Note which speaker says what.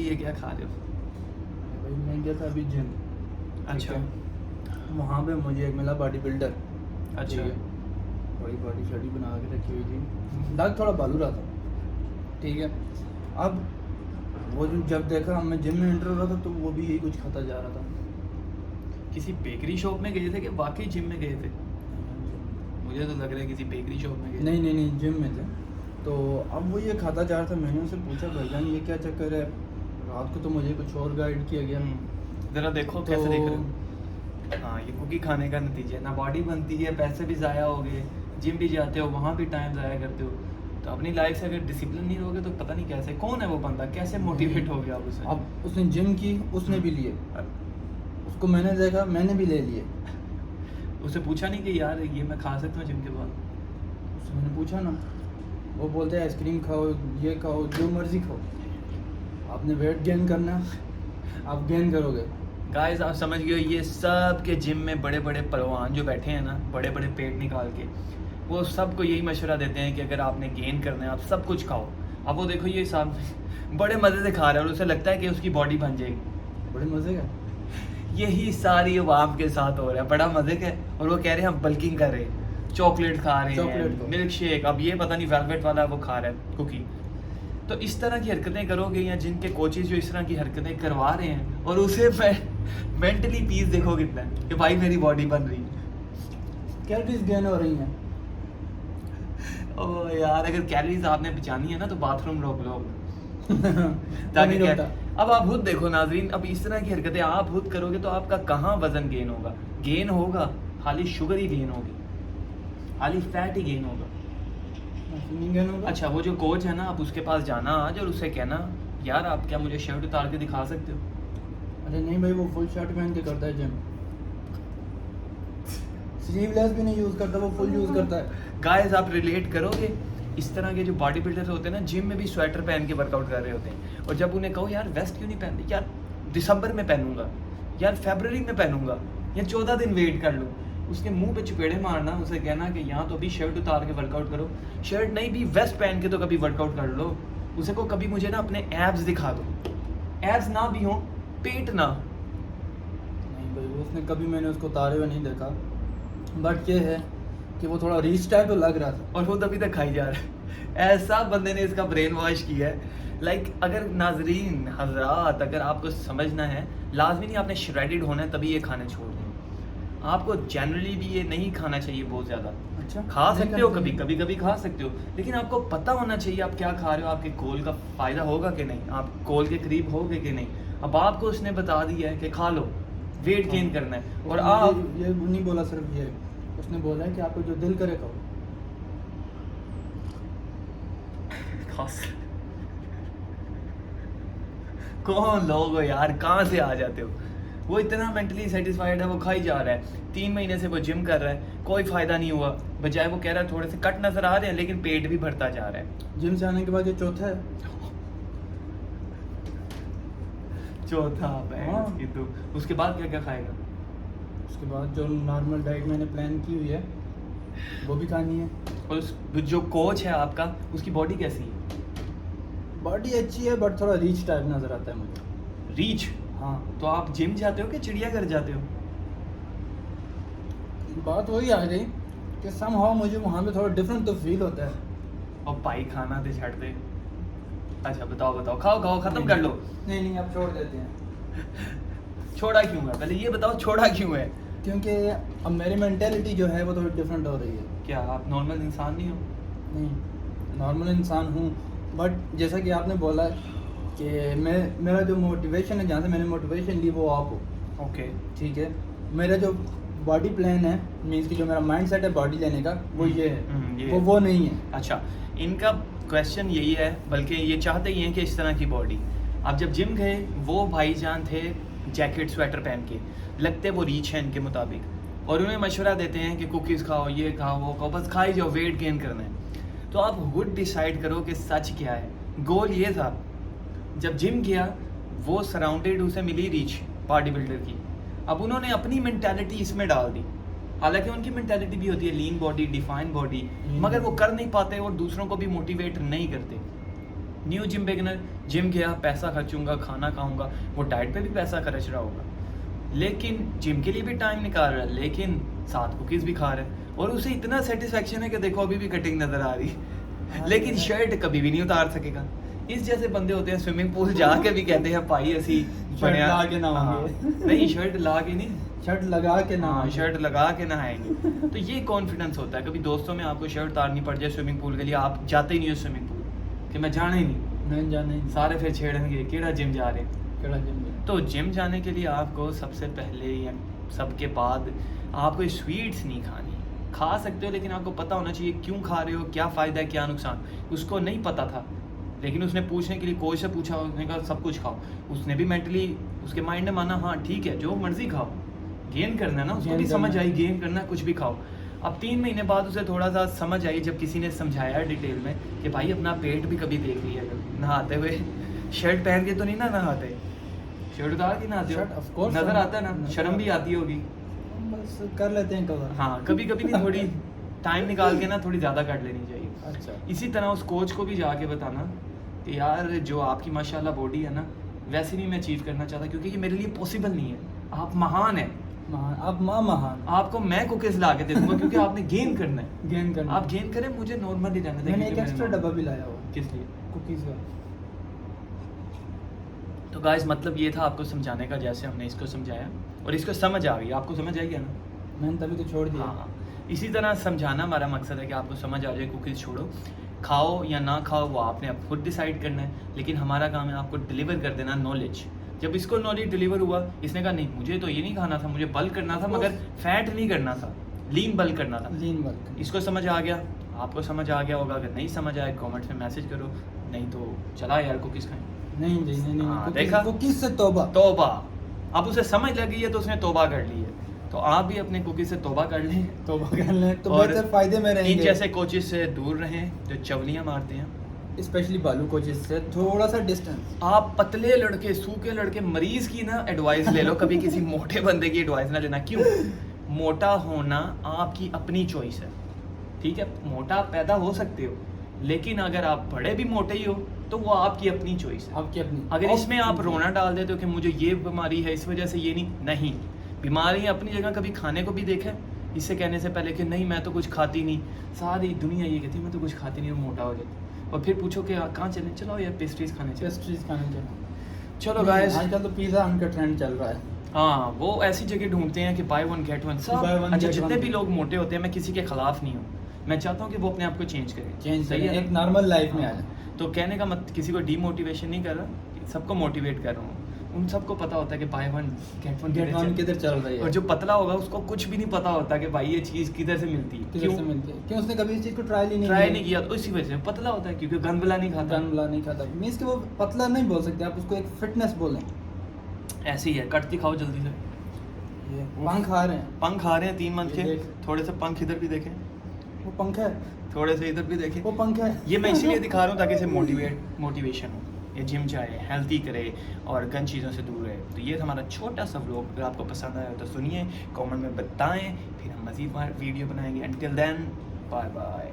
Speaker 1: ये क्या खा रहे हो?
Speaker 2: भाई मैं गया था अभी जिम।
Speaker 1: अच्छा।
Speaker 2: वहाँ पे मुझे एक मिला बॉडी बिल्डर।
Speaker 1: अच्छा।
Speaker 2: ठीक है, बड़ी बॉडी शॉडी बना के रखी हुई थी, दाग थोड़ा बालू रहा था। ठीक है, अब वो जो जब देखा मैं जिम में एंटर हो रहा था तो वो भी यही कुछ खाता जा रहा था।
Speaker 1: किसी बेकरी शॉप में गए थे कि वाकई जिम में गए थे? मुझे तो लग रहा है किसी बेकरी शॉप में गए थे।
Speaker 2: नहीं नहीं नहीं, जिम में थे। तो अब वो ये खाता जा रहा था। मैंने उनसे पूछा भाईजान ये क्या चक्कर है, रात को तो मुझे कुछ और गाइड किया गया।
Speaker 1: ज़रा देखो कैसे देख रहे हो। हाँ, ये कुकी खाने का नतीजा है। ना बॉडी बनती है, पैसे भी ज़ाया हो गए, जिम भी जाते हो, वहाँ भी टाइम ज़ाया करते हो। तो अपनी लाइफ से अगर डिसिप्लिन नहीं रहोगे तो पता नहीं कैसे, कौन है वो बंदा, कैसे मोटिवेट हो गया आप उससे?
Speaker 2: अब उसने जिम की, उसने भी लिए, उसको मैंने देखा, मैंने भी ले लिए।
Speaker 1: उसे पूछा नहीं कि यार ये मैं खा सकता हूँ जिम के बाद?
Speaker 2: उससे मैंने पूछा ना, वो बोलते हैं आइसक्रीम खाओ, ये खाओ, जो मर्जी खाओ, आपने वेट गेन करना आप गेन करोगे।
Speaker 1: गाइस आप समझ गए, ये सब के जिम में बड़े बड़े पहलवान जो बैठे हैं ना, बड़े बड़े पेट निकाल के, वो सबको यही मशवरा देते हैं कि अगर आपने गेन करना है आप सब कुछ खाओ। अब वो देखो ये साहब बड़े मज़े से खा रहा है और उसे लगता है कि उसकी बॉडी बन जाएगी।
Speaker 2: बड़े मज़े का।
Speaker 1: यही सारी अवाम के साथ हो रहा है, बड़ा मज़े का है। और वो कह रहे हैं हम बल्किंग कर रहे हैं, चॉकलेट खा रहे
Speaker 2: चॉकलेट को।
Speaker 1: हैं, मिल्क शेक, अब ये पता नहीं वेलवेट वाला वो खा रहा है कुकी। तो इस तरह की हरकतें करोगे, या जिनके कोचेज जो इस तरह की हरकतें करवा रहे हैं, और उसे मेंटली पीस देखो कितना है कि भाई मेरी बॉडी बन रही है।
Speaker 2: कैलोरीज गेन हो रही हैं।
Speaker 1: ओ यार, अगर कैलोरीज आपने बचानी है ना तो बाथरूम रोक लो
Speaker 2: ताकि
Speaker 1: ताकि क्या। अब आप खुद देखो नाजरीन, अब इस तरह की हरकतें आप खुद करोगे तो आपका कहाँ वजन गेन होगा? गेन होगा खाली शुगर ही गेन होगी, खाली फैट ही गेन होगा।
Speaker 2: गेन होगा।
Speaker 1: अच्छा, वो जो कोच है ना, आप उसके पास जाना आज और उससे कहना यार आप क्या मुझे शर्ट उतार के दिखा सकते हो?
Speaker 2: अरे नहीं भाई, वो फुल शर्ट पहन के करता है जिम, स्लीवलेस भी नहीं यूज़ करता, वो फुल यूज़ करता है।
Speaker 1: गाइस आप रिलेट करोगे, इस तरह के जो बॉडी बिल्डर होते हैं ना, जिम में भी स्वेटर पहन के वर्कआउट कर रहे होते हैं, और जब उन्हें कहो यार वेस्ट क्यों नहीं पहनते, यार दिसंबर में पहनूंगा, यार फरवरी में पहनूंगा, या 14 दिन वेट कर लो, उसके मुंह पे चुपेड़े मारना, उसे कहना कि यहाँ तो अभी शर्ट उतार के वर्कआउट करो। शर्ट नहीं भी वेस्ट पहन के तो कभी वर्कआउट कर लो। उसे को कभी मुझे ना अपने एब्स दिखा दो, एब्स ना भी हो, पेट ना।
Speaker 2: नहीं भाई, वो उसने कभी, मैंने उसको उतारे हुए नहीं देखा, बट ये है कि वो थोड़ा रीच टाइप तो लग रहा था।
Speaker 1: और वो तभी तक खाई जा रहा है। ऐसा बंदे ने इसका ब्रेन वॉश किया है। लाइक अगर नाजरीन हजरात, अगर आपको समझना है, लाजमी नहीं आपने श्रेडेड होना है तभी ये खाने छोड़ दें। आपको जनरली भी ये नहीं खाना चाहिए बहुत ज़्यादा।
Speaker 2: अच्छा,
Speaker 1: खा
Speaker 2: नहीं
Speaker 1: सकते हो,
Speaker 2: करते
Speaker 1: कभी
Speaker 2: हैं।
Speaker 1: कभी कभी खा सकते हो, लेकिन आपको पता होना चाहिए आप क्या खा रहे हो, आपके गोल का फ़ायदा होगा कि नहीं, आप गोल के करीब होगे कि नहीं। अब आपको उसने बता दिया है कि खा लो, वेट गेन करना है, और
Speaker 2: उसने
Speaker 1: आप
Speaker 2: ये नहीं बोला सिर्फ ये, उसने बोला है कि आपको जो दिल करे खाओ।
Speaker 1: खास कौन लोग हो यार, कहाँ से आ जाते हो? वो इतना मेंटली सेटिस्फाइड है, वो खाई जा रहा है, 3 महीने से वो जिम कर रहा है, कोई फायदा नहीं हुआ, बजाय वो कह रहा है थोड़े से कट नजर आ रहे हैं लेकिन पेट भी भरता जा रहा है।
Speaker 2: जिम से आने के बाद ये चौथा है।
Speaker 1: चौथा
Speaker 2: हाँ।
Speaker 1: बैंड की तो उसके बाद क्या क्या खाएगा?
Speaker 2: उसके बाद जो नॉर्मल डाइट मैंने प्लान की हुई है वो भी खानी है।
Speaker 1: और उस जो कोच है आपका, उसकी बॉडी कैसी है?
Speaker 2: बॉडी अच्छी है बट थोड़ा रीच टाइप नज़र आता है मुझे।
Speaker 1: रीच?
Speaker 2: हाँ,
Speaker 1: तो आप जिम जाते हो कि चिड़ियाघर जाते हो?
Speaker 2: बात वही आ गई कि समहाउ मुझे वहाँ पे थोड़ा डिफरेंट तो फील होता है।
Speaker 1: और पाई खाना तो छੱਡ दे। अच्छा बताओ बताओ, खाओ खाओ, खत्म कर लो।
Speaker 2: नहीं नहीं, अब छोड़ देते हैं।
Speaker 1: छोड़ा क्यों है, पहले ये बताओ छोड़ा क्यों है?
Speaker 2: क्योंकि अब मेरी मेंटेलिटी जो है वो थोड़ी डिफरेंट हो रही है।
Speaker 1: क्या आप नॉर्मल इंसान नहीं हो?
Speaker 2: नहीं, नॉर्मल इंसान हूँ, बट जैसा कि आपने बोला कि मेरा जो मोटिवेशन है, जहाँ से मैंने मोटिवेशन ली वो आप हो।
Speaker 1: ओके।
Speaker 2: ठीक है, मेरा जो बॉडी प्लान है, मीन्स कि जो मेरा माइंड सेट है बॉडी लेने का, वो ये है,
Speaker 1: ये
Speaker 2: वो नहीं है।
Speaker 1: अच्छा, इनका क्वेश्चन यही है, बल्कि ये चाहते ही हैं कि इस तरह की बॉडी। आप जब जिम गए, वो भाईजान थे जैकेट स्वेटर पहन के, लगते वो रीच है इनके मुताबिक, और उन्हें मशवरा देते हैं कि कुकीज़ खाओ, ये खाओ, वो खाओ, बस खाई जाओ, वेट गेन करना है। तो आप खुद डिसाइड करो कि सच क्या है। गोल ये था, जब जिम किया वो सराउंडेड, उसे मिली रीच बॉडी बिल्डर की, अब उन्होंने अपनी मेंटालिटी इसमें डाल दी। हालांकि उनकी मेंटालिटी भी होती है लीन बॉडी, डिफाइन बॉडी, मगर वो कर नहीं पाते और दूसरों को भी मोटिवेट नहीं करते। न्यू जिम बिगिनर, जिम गया, पैसा खर्चूंगा, खाना खाऊंगा, वो डाइट पे भी पैसा खर्च रहा होगा, लेकिन जिम के लिए भी टाइम निकाल रहा है, लेकिन साथ कुकीज़ भी खा रहा है और उसे इतना सेटिस्फेक्शन है कि देखो अभी भी कटिंग नज़र आ रही है, लेकिन शर्ट कभी भी नहीं उतार सकेगा। इस जैसे बंदे होते हैं स्विमिंग पूल जाके भी कहते हैं भाई ऐसी
Speaker 2: शर्ट ला के नहाएंगे।
Speaker 1: नहीं, शर्ट ला के नहीं,
Speaker 2: शर्ट लगा के ना,
Speaker 1: हाँ शर्ट लगा के नहाएंगे। तो ये कॉन्फिडेंस होता है। कभी दोस्तों में आपको शर्ट उतारनी पड़ जाए स्विमिंग पूल के लिए, आप जाते ही नहीं हो स्विमिंग पूल कि मैं जाना ही नहीं,
Speaker 2: नहीं जाने
Speaker 1: सारे फिर छेड़ेंगे केड़ा जिम जा रहे।
Speaker 2: केड़ा जिम में।
Speaker 1: तो जिम जाने के लिए आपको सबसे पहले या सबके बाद आपको स्वीट्स नहीं खानी। खा सकते हो लेकिन आपको पता होना चाहिए क्यों खा रहे हो, क्या फ़ायदा है, क्या नुकसान। उसको नहीं पता था लेकिन उसने पूछने के लिए कोच से पूछा, उसने कहा सब कुछ खाओ। उसने भी मेंटली उसके माइंड ने माना हाँ ठीक है जो मर्जी खाओ, गेन करना है ना, उसको भी समझ आई गेन करना है, कुछ भी खाओ। अब 3 महीने बाद उसे थोड़ा सा समझ आई जब किसी ने समझाया डिटेल में कि भाई अपना पेट भी कभी देख लिया कभी नहाते हुए। शर्ट पहन के तो नहीं ना नहाते, शर्ट उतार के नहाते
Speaker 2: Shirt, of
Speaker 1: हो,
Speaker 2: course,
Speaker 1: नजर आता है ना,
Speaker 2: नजर
Speaker 1: शर्म भी
Speaker 2: आता
Speaker 1: आती होगी।
Speaker 2: बस कर लेते हैं कवर।
Speaker 1: हाँ कभी कभी नहीं, थोड़ी टाइम निकाल के ना थोड़ी ज़्यादा काट लेनी चाहिए।
Speaker 2: अच्छा।
Speaker 1: इसी तरह उस कोच को भी जाके बताना कि यार जो आपकी माशाल्लाह बॉडी है ना वैसे नहीं मैं अचीव करना चाहता क्योंकि ये मेरे लिए पॉसिबल नहीं है। आप महान है,
Speaker 2: महान, आप माँ महान।
Speaker 1: आपको मैं कुकीज़ ला के दे दूंगा क्योंकि आपने गेन करना है।
Speaker 2: गेन करना।
Speaker 1: आप गेन करें, मुझे नॉर्मल ही रहने दें।
Speaker 2: मैंने एक
Speaker 1: क्योंकि
Speaker 2: एक्स्ट्रा
Speaker 1: मेरे
Speaker 2: डब्बा भी लाया हुआ
Speaker 1: किस लिए?
Speaker 2: कुकीज़ का।
Speaker 1: तो गाइस मतलब ये था आपको समझाने का, जैसे हमने इसको समझाया और इसको समझ आ गई। आपको समझ आई है ना?
Speaker 2: मैंने तभी तो छोड़ दिया।
Speaker 1: हाँ, इसी तरह समझाना हमारा मकसद है कि आपको समझ आ जाए कुकीज़ छोड़ो, खाओ या ना खाओ वो आपने अब खुद डिसाइड करना है, लेकिन हमारा काम है आपको डिलीवर कर देना नॉलेज। जब इसको नॉलेज डिलीवर हुआ, इसने कहा नहीं मुझे तो ये नहीं खाना था, मुझे बल्क करना था मगर फैट नहीं करना था, लीन बल्क करना था।
Speaker 2: लीन बल्क।
Speaker 1: इसको समझ आ गया, आपको समझ आ गया होगा। अगर नहीं समझ आए कमेंट्स में मैसेज करो, नहीं तो चला यार कुकीज़ खाएं।
Speaker 2: नहीं जी नहीं नहीं,
Speaker 1: हाँ,
Speaker 2: कुकीज़-
Speaker 1: देखा?
Speaker 2: कुकीज़ से तौबा।
Speaker 1: तौबा, अब उसे समझ लग गई है तो उसने तौबा कर ली है। तो आप भी अपने कुकीज़ से तौबा कर लें,
Speaker 2: तौबा कर लें तो
Speaker 1: और
Speaker 2: बेहतर फायदे में
Speaker 1: इन
Speaker 2: रहेंगे।
Speaker 1: जैसे कोचेस से दूर रहें जो चवलियाँ मारते हैं।
Speaker 2: स्पेशली बालू कोचेस से थोड़ा सा डिस्टेंस।
Speaker 1: आप पतले लड़के, सूखे लड़के, मरीज की ना एडवाइस ले लो, कभी किसी मोटे बंदे की एडवाइस ना लेना। क्यों? मोटा होना आपकी अपनी चॉइस है, ठीक है? मोटा पैदा हो सकते हो, लेकिन अगर आप बड़े भी मोटे ही हो तो वो आपकी अपनी चॉइस है।
Speaker 2: आपकी अपनी।
Speaker 1: अगर इसमें आप रोना डाल देते हो कि मुझे ये बीमारी है इस वजह से ये नहीं, बीमारी अपनी जगह। कभी खाने को भी देखा है इससे कहने से पहले कि नहीं मैं तो कुछ खाती नहीं, सारी दुनिया ये कहती है मैं तो कुछ खाती नहीं और मोटा हो जाती। और फिर पूछो कि कहाँ चले, चलो यार पेस्ट्रीज खाने चलो।
Speaker 2: पेस्ट्रीज खाने चलो।
Speaker 1: चलो गाइस,
Speaker 2: आजकल तो पिज़्ज़ा उनका ट्रेंड चल रहा है।
Speaker 1: हाँ वो ऐसी जगह ढूंढते हैं कि बाय वन गेट वन सब।
Speaker 2: Buy one,
Speaker 1: अच्छा
Speaker 2: get
Speaker 1: जितने
Speaker 2: one
Speaker 1: भी
Speaker 2: free।
Speaker 1: लोग मोटे होते हैं, मैं किसी के खिलाफ नहीं हूँ, मैं चाहता हूँ कि वो अपने आप को चेंज करें।
Speaker 2: चेंज
Speaker 1: सही
Speaker 2: करें,
Speaker 1: है
Speaker 2: एक नॉर्मल लाइफ में आ जाए।
Speaker 1: तो कहने का मत किसी को डीमोटिवेशन नहीं कर रहा, सबको मोटिवेट कर रहा हूँ। उन सबको पता होता है कि by one get one
Speaker 2: get one किधर चल रही है।
Speaker 1: और जो पतला होगा उसको कुछ भी नहीं पता होता कि भाई ये चीज़ किधर से मिलती है,
Speaker 2: किधर से मिलती है, क्यों उसने कभी इस चीज़ को ट्राई ही नहीं
Speaker 1: ट्राई नहीं किया, तो इसी वजह से पतला होता है क्योंकि गंद वाला नहीं खाता।
Speaker 2: गन वाला नहीं खाता मीन्स कि वो पतला नहीं बोल सकते आप, उसको एक फिटनेस बोलें।
Speaker 1: ऐसे ही है, कट दिखाओ जल्दी से।
Speaker 2: ये पंख आ रहे हैं,
Speaker 1: पंख आ रहे हैं 3 मंथ
Speaker 2: ये
Speaker 1: के,
Speaker 2: देख।
Speaker 1: थोड़े से पंख इधर भी देखें,
Speaker 2: वो पंख है,
Speaker 1: थोड़े से इधर भी देखें।
Speaker 2: वो पंख है।
Speaker 1: ये मैं इसीलिए दिखा रहा हूँ ताकि इसे मोटिवेशन हो, ये जिम जाए, हेल्थी करे और गन चीज़ों से दूर रहे। तो ये था हमारा छोटा सा व्लॉग। अगर आपको पसंद आया तो सुनिए, कमेंट में बताएं, फिर हम मज़ीद वीडियो बनाएंगे। Until then bye bye.